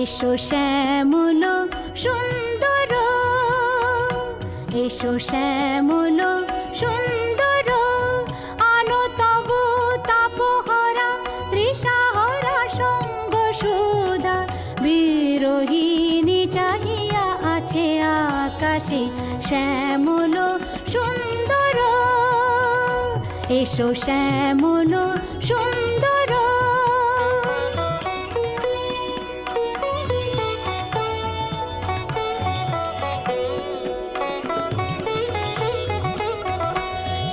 এসো শ্যামল সুন্দর, এসো শ্যামল সুন্দর, আনো তব তাপহরা তৃষাহরা সঙ্গ সুধা। বিরোহিণী চাহিয়া আছে আকাশে শ্যামল সুন্দর, এসো শ্যামল সুন্দর।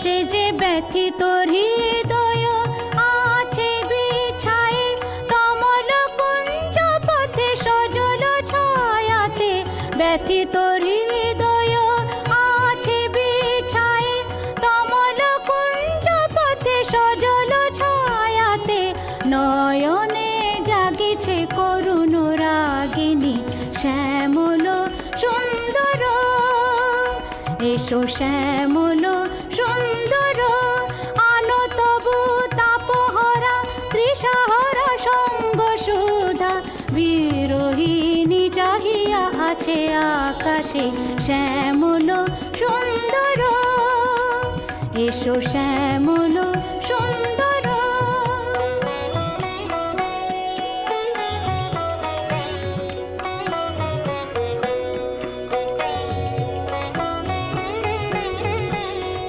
সে যে ব্যথিত হৃদয় আছে বিছায়ে, কমল কুঞ্জ পথে সজল ছায়াতে। ব্যথিত হৃদয় আছে বিছায়ে, কমল কুঞ্জ পথে সজল ছায়াতে। নয়নে জাগিছে করুণ রাগিনী শ্যামল সুন্দর, এসো শ্যামল সুন্দর, আনো তবু তাপহরা তৃষাহরা সঙ্গ সুধা। বিরোহিণী চাহিয়া আছে আকাশে শ্যামল সুন্দর, এসো শ্যামল সুন্দর।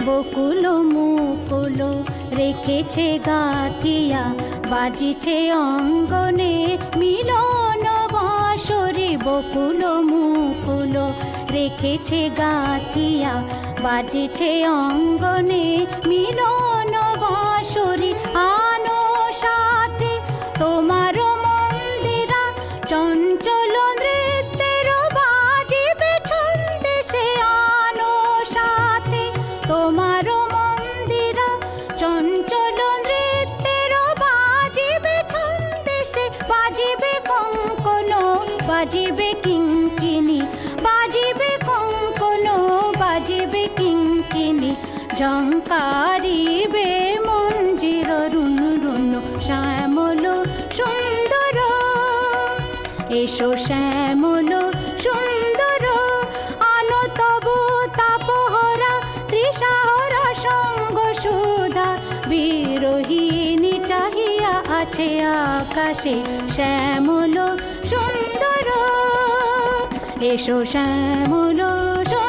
বকুল মুকুল রেখেছে গাথিয়া, বাজিছে অঙ্গনে মিলন বাঁশরি। বকুল মুকুল রেখেছে গাথিয়া, বাজিছে অঙ্গনে মিলন বাঁশরি। আনো সাথে তোমার মন্দিরা, চঞ্চল নৃত্যের বাজিবে ছন্দে সে। আনো সাথে তোমার মন্দিরা, চঞ্চল নৃত্যের বাজিবে ছন্দে সে। বাজিবে কঙ্কন, বাজিবে কিঙ্কিনি, বাজিবে কঙ্কন, বাজিবে কিঙ্কিনি। ঝঙ্কারিবে মঞ্জির রুন রুন শ্যামল সুন্দর, এসো শ্যামল সুন্দর, আনো তব তাপহরা তৃষাহরা সঙ্গ সুধা। বিরোহিণী চাহিয়া আছে আকাশে শ্যামল সুন্দর, এসো শ্যামল সুন্দর।